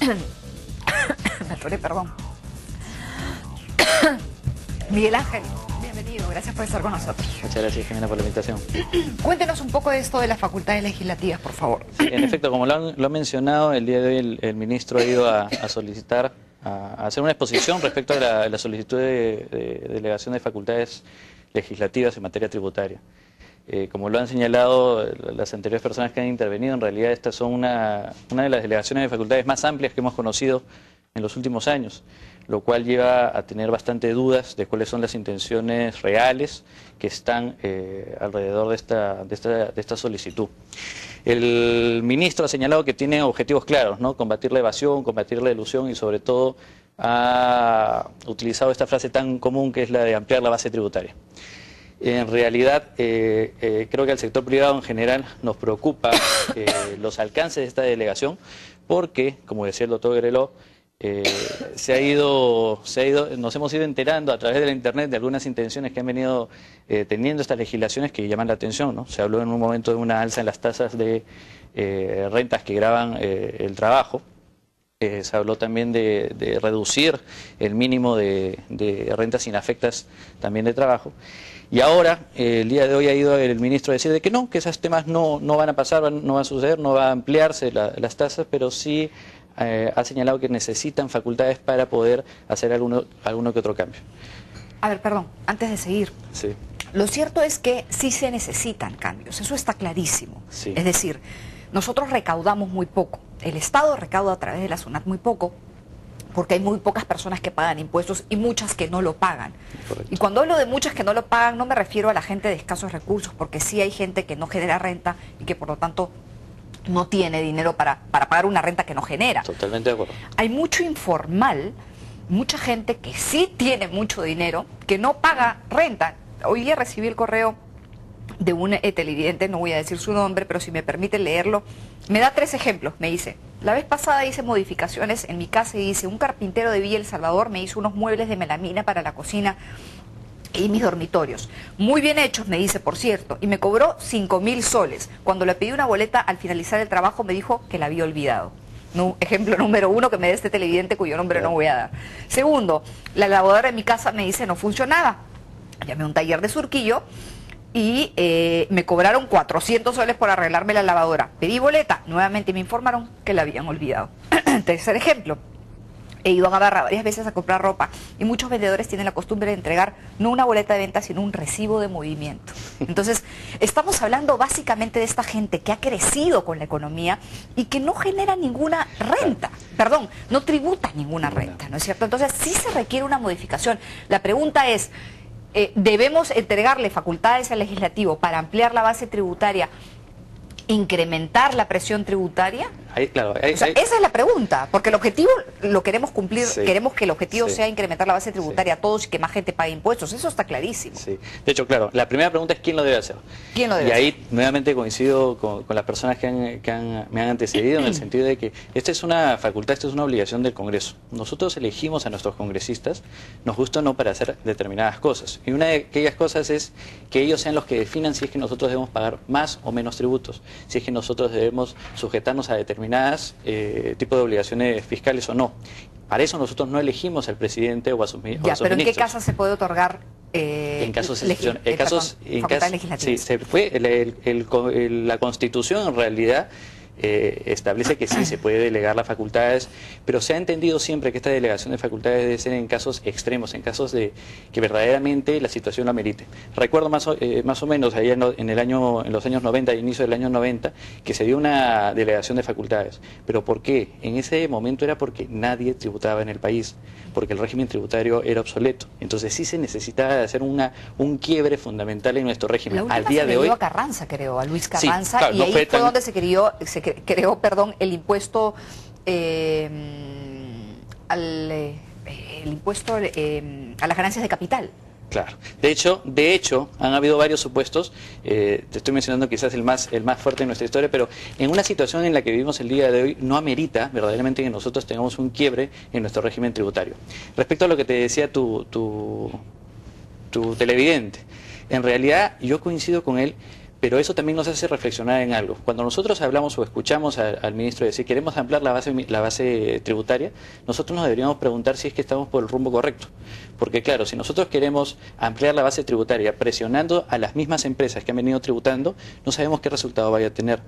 Me atoré, perdón. Miguel Ángel, bienvenido, gracias por estar con nosotros. Muchas gracias, Jimena, por la invitación. Cuéntenos un poco de esto de las facultades legislativas, por favor. Sí, en efecto, como lo han mencionado, el día de hoy el ministro ha ido a solicitar, a hacer una exposición respecto a la solicitud de delegación de facultades legislativas en materia tributaria. Como lo han señalado las anteriores personas que han intervenido, en realidad estas son una de las delegaciones de facultades más amplias que hemos conocido en los últimos años, lo cual lleva a tener bastante dudas de cuáles son las intenciones reales que están alrededor de esta solicitud. El ministro ha señalado que tiene objetivos claros, ¿no? Combatir la evasión, combatir la elusión y sobre todo ha utilizado esta frase tan común que es la de ampliar la base tributaria. En realidad, creo que al sector privado en general nos preocupa los alcances de esta delegación porque, como decía el doctor Grelot, nos hemos ido enterando a través de la internet de algunas intenciones que han venido teniendo estas legislaciones que llaman la atención, ¿no? Se habló en un momento de una alza en las tasas de rentas que gravan el trabajo. Se habló también de reducir el mínimo de rentas inafectas también de trabajo. Y ahora, el día de hoy ha ido el ministro a decir de que no, que esos temas no van a pasar, no va a suceder, no va a ampliarse las tasas, pero sí ha señalado que necesitan facultades para poder hacer alguno que otro cambio. A ver, perdón, antes de seguir. Sí. Lo cierto es que sí se necesitan cambios, eso está clarísimo. Sí. Es decir, nosotros recaudamos muy poco, el Estado recauda a través de la SUNAT muy poco, porque hay muy pocas personas que pagan impuestos y muchas que no lo pagan. Correcto. Y cuando hablo de muchas que no lo pagan, no me refiero a la gente de escasos recursos, porque sí hay gente que no genera renta y que por lo tanto no tiene dinero para pagar una renta que no genera. Totalmente de acuerdo. Hay mucho informal, mucha gente que sí tiene mucho dinero, que no paga renta. Hoy día recibí el correo de un televidente, no voy a decir su nombre, pero si me permite leerlo, me da 3 ejemplos, me dice: la vez pasada hice modificaciones en mi casa y dice, un carpintero de Villa El Salvador me hizo unos muebles de melamina para la cocina y mis dormitorios. Muy bien hechos, me dice, por cierto, y me cobró 5.000 soles. Cuando le pedí una boleta al finalizar el trabajo me dijo que la había olvidado. No, ejemplo número 1 que me dé este televidente cuyo nombre no voy a dar. Segundo, la lavadora de mi casa me dice no funcionaba. Llamé a un taller de Surquillo y me cobraron 400 soles por arreglarme la lavadora. Pedí boleta, nuevamente me informaron que la habían olvidado. Tercer ejemplo, he ido a Navarra varias veces a comprar ropa y muchos vendedores tienen la costumbre de entregar no una boleta de venta, sino un recibo de movimiento. Entonces, estamos hablando básicamente de esta gente que ha crecido con la economía y que no genera ninguna renta, perdón, no tributa ninguna renta, ¿no es cierto? Entonces, sí se requiere una modificación. La pregunta es, ¿debemos entregarle facultades al legislativo para ampliar la base tributaria, incrementar la presión tributaria? Claro, esa es la pregunta, porque el objetivo lo queremos cumplir, sí, queremos que el objetivo sí, sea incrementar la base tributaria a todos y que más gente pague impuestos, eso está clarísimo. Sí. De hecho, claro, la primera pregunta es ¿quién lo debe hacer? ¿Quién lo debe hacer? Y ahí nuevamente coincido con las personas que me han antecedido en el sentido de que esta es una facultad, esta es una obligación del Congreso. Nosotros elegimos a nuestros congresistas, nos gusta o no, para hacer determinadas cosas. Y una de aquellas cosas es que ellos sean los que definan si es que nosotros debemos pagar más o menos tributos, si es que nosotros debemos sujetarnos a determinadas tipos de obligaciones fiscales o no. Para eso nosotros no elegimos al presidente o a sus ministros. Pero ¿en qué casos se puede otorgar en casos de excepción, sí, la Constitución en realidad establece que sí se puede delegar las facultades, pero se ha entendido siempre que esta delegación de facultades debe ser en casos extremos, en casos de que verdaderamente la situación lo amerite. Recuerdo más o menos allá en los años 90, inicio del año 90, que se dio una delegación de facultades. ¿Pero por qué? En ese momento era porque nadie tributaba en el país, porque el régimen tributario era obsoleto. Entonces sí se necesitaba hacer un quiebre fundamental en nuestro régimen. Al día de hoy a Carranza, creo, a Luis Carranza, sí, claro, y ahí fue donde se creó el impuesto el impuesto a las ganancias de capital. Claro. De hecho, han habido varios supuestos, te estoy mencionando quizás el más fuerte en nuestra historia, pero en una situación en la que vivimos el día de hoy no amerita verdaderamente que nosotros tengamos un quiebre en nuestro régimen tributario. Respecto a lo que te decía tu televidente, en realidad yo coincido con él, Pero eso también nos hace reflexionar en algo. Cuando nosotros hablamos o escuchamos al ministro decir queremos ampliar la base tributaria, nosotros nos deberíamos preguntar si es que estamos por el rumbo correcto. Porque claro, si nosotros queremos ampliar la base tributaria presionando a las mismas empresas que han venido tributando, no sabemos qué resultado vaya a tener.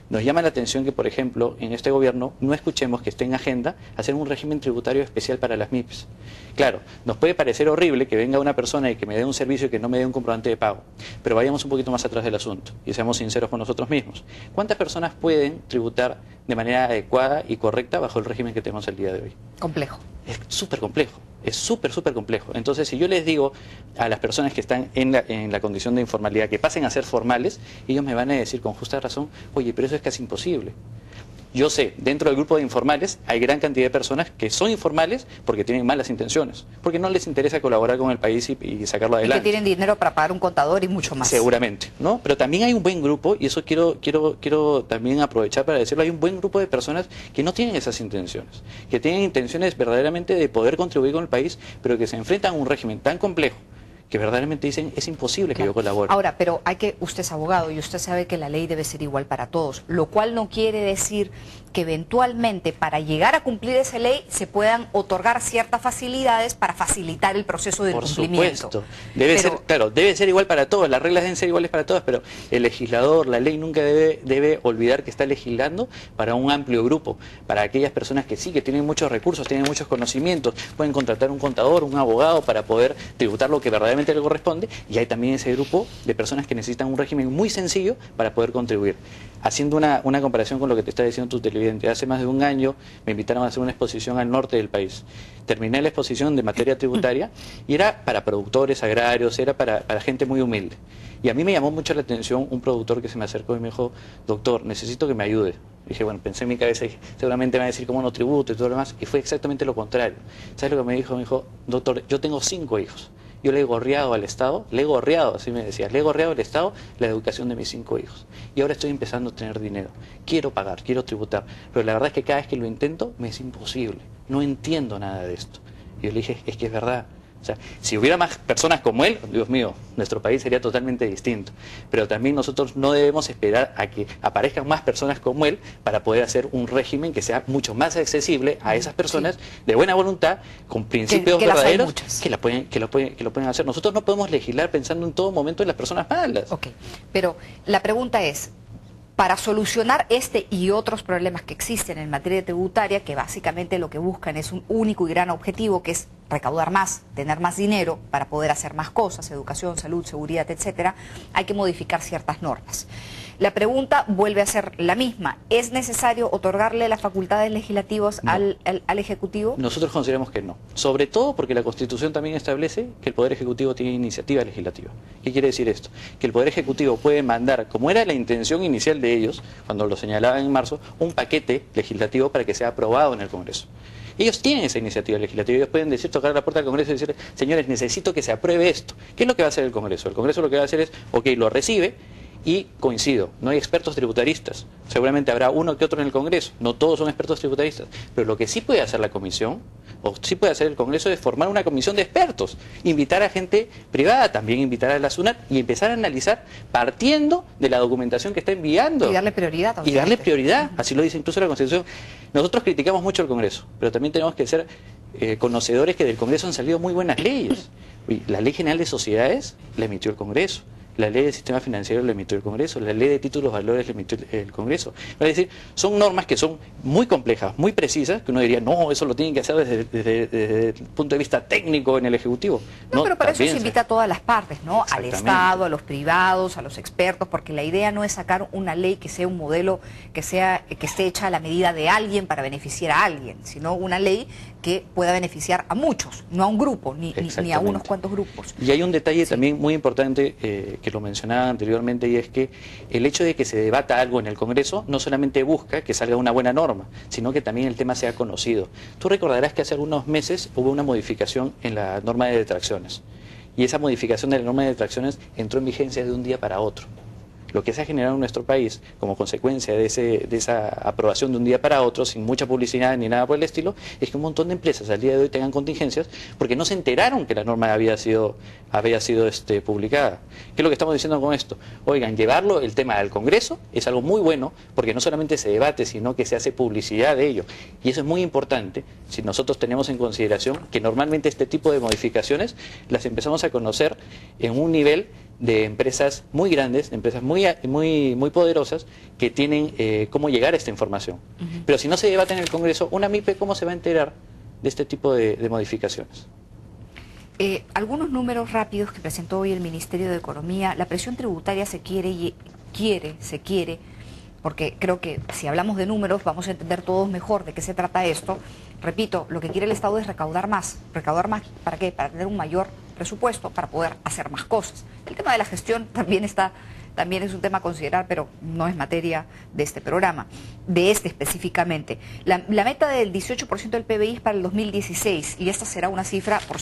Nos llama la atención que, por ejemplo, en este gobierno no escuchemos que esté en agenda hacer un régimen tributario especial para las MIPYMES. Claro, nos puede parecer horrible que venga una persona y que me dé un servicio y que no me dé un comprobante de pago, pero vayamos un poquito más atrás del asunto y seamos sinceros con nosotros mismos. ¿Cuántas personas pueden tributar de manera adecuada y correcta bajo el régimen que tenemos el día de hoy? Complejo. Es súper complejo, es súper complejo. Entonces, si yo les digo a las personas que están en la condición de informalidad que pasen a ser formales, ellos me van a decir con justa razón, oye, pero eso es casi imposible. Yo sé, dentro del grupo de informales hay gran cantidad de personas que son informales porque tienen malas intenciones, porque no les interesa colaborar con el país y sacarlo adelante. Y que tienen dinero para pagar un contador y mucho más. Seguramente, ¿no? Pero también hay un buen grupo, y eso quiero también aprovechar para decirlo, hay un buen grupo de personas que no tienen esas intenciones, que tienen intenciones verdaderamente de poder contribuir con el país, pero que se enfrentan a un régimen tan complejo que verdaderamente dicen es imposible que yo colabore. Ahora, pero usted es abogado y usted sabe que la ley debe ser igual para todos, lo cual no quiere decir que eventualmente para llegar a cumplir esa ley se puedan otorgar ciertas facilidades para facilitar el proceso del cumplimiento. Por supuesto, debe ser igual para todos, las reglas deben ser iguales para todas, pero el legislador, la ley nunca debe olvidar que está legislando para un amplio grupo, para aquellas personas que sí, que tienen muchos recursos, tienen muchos conocimientos, pueden contratar un contador, un abogado para poder tributar lo que verdaderamente le corresponde, y hay también ese grupo de personas que necesitan un régimen muy sencillo para poder contribuir. Haciendo una comparación con lo que te está diciendo tu televidente, hace más de un año me invitaron a hacer una exposición al norte del país. Terminé la exposición de materia tributaria y era para productores agrarios, era para gente muy humilde. Y a mí me llamó mucho la atención un productor que se me acercó y me dijo, doctor, necesito que me ayude. Dije, bueno, pensé en mi cabeza y seguramente me va a decir cómo no tributo y todo lo demás, y fue exactamente lo contrario. ¿Sabes lo que me dijo? Me dijo, doctor, yo tengo 5 hijos. Yo le he gorreado al Estado, así me decías, le he gorreado al Estado la educación de mis 5 hijos. Y ahora estoy empezando a tener dinero. Quiero pagar, quiero tributar. Pero la verdad es que cada vez que lo intento me es imposible. No entiendo nada de esto. Y yo le dije, es que es verdad. O sea, si hubiera más personas como él, Dios mío, nuestro país sería totalmente distinto. Pero también nosotros no debemos esperar a que aparezcan más personas como él para poder hacer un régimen que sea mucho más accesible a esas personas de buena voluntad, con principios verdaderos, que lo pueden hacer. Nosotros no podemos legislar pensando en todo momento en las personas malas. Ok, pero la pregunta es, para solucionar este y otros problemas que existen en materia tributaria, que básicamente lo que buscan es un único y gran objetivo, que es recaudar más, tener más dinero para poder hacer más cosas, educación, salud, seguridad, etcétera, hay que modificar ciertas normas. La pregunta vuelve a ser la misma. ¿Es necesario otorgarle las facultades legislativas al Ejecutivo? Nosotros consideramos que no. Sobre todo porque la Constitución también establece que el Poder Ejecutivo tiene iniciativa legislativa. ¿Qué quiere decir esto? Que el Poder Ejecutivo puede mandar, como era la intención inicial de ellos, cuando lo señalaban en marzo, un paquete legislativo para que sea aprobado en el Congreso. Ellos tienen esa iniciativa legislativa, ellos pueden decir, tocar la puerta del Congreso y decir, señores, necesito que se apruebe esto. ¿Qué es lo que va a hacer el Congreso? El Congreso lo que va a hacer es, ok, lo recibe. Y coincido, no hay expertos tributaristas, seguramente habrá uno que otro en el Congreso, no todos son expertos tributaristas, pero lo que sí puede hacer la Comisión, o sí puede hacer el Congreso, es formar una comisión de expertos, invitar a gente privada, también invitar a la SUNAT y empezar a analizar partiendo de la documentación que está enviando. Y darle prioridad. Y darle prioridad, así lo dice incluso la Constitución. Nosotros criticamos mucho al Congreso, pero también tenemos que ser conocedores que del Congreso han salido muy buenas leyes. La Ley General de Sociedades la emitió el Congreso. La ley del sistema financiero la emitió el Congreso, la ley de títulos valores la emitió el Congreso. Es decir, son normas que son muy complejas, muy precisas, que uno diría, no, eso lo tienen que hacer desde el punto de vista técnico en el Ejecutivo. No, pero para eso se invita a todas las partes, ¿no? Al Estado, a los privados, a los expertos, porque la idea no es sacar una ley que sea un modelo que esté hecha a la medida de alguien para beneficiar a alguien, sino una ley que pueda beneficiar a muchos, no a un grupo, ni a unos cuantos grupos. Y hay un detalle también muy importante que lo mencionaba anteriormente, y es que el hecho de que se debata algo en el Congreso no solamente busca que salga una buena norma, sino que también el tema sea conocido. Tú recordarás que hace algunos meses hubo una modificación en la norma de detracciones, y esa modificación de la norma de detracciones entró en vigencia de un día para otro. lo que se ha generado en nuestro país como consecuencia de esa aprobación de un día para otro, sin mucha publicidad ni nada por el estilo, es que un montón de empresas al día de hoy tengan contingencias porque no se enteraron que la norma había sido publicada. ¿Qué es lo que estamos diciendo con esto? Oigan, llevarlo el tema al Congreso es algo muy bueno porque no solamente se debate, sino que se hace publicidad de ello. Y eso es muy importante si nosotros tenemos en consideración que normalmente este tipo de modificaciones las empezamos a conocer en un nivel de empresas muy grandes, de empresas muy poderosas que tienen cómo llegar a esta información. Pero si no se debate en el Congreso, una MIPE, ¿cómo se va a enterar de este tipo de modificaciones? Algunos números rápidos que presentó hoy el Ministerio de Economía. La presión tributaria se quiere, porque creo que si hablamos de números vamos a entender todos mejor de qué se trata esto. Repito, lo que quiere el Estado es recaudar más. ¿Recaudar más para qué? Para tener un mayor presupuesto, para poder hacer más cosas. El tema de la gestión también es un tema a considerar, pero no es materia de este programa, de este específicamente. La meta del 18% del PBI es para el 2016 y esta será una cifra, por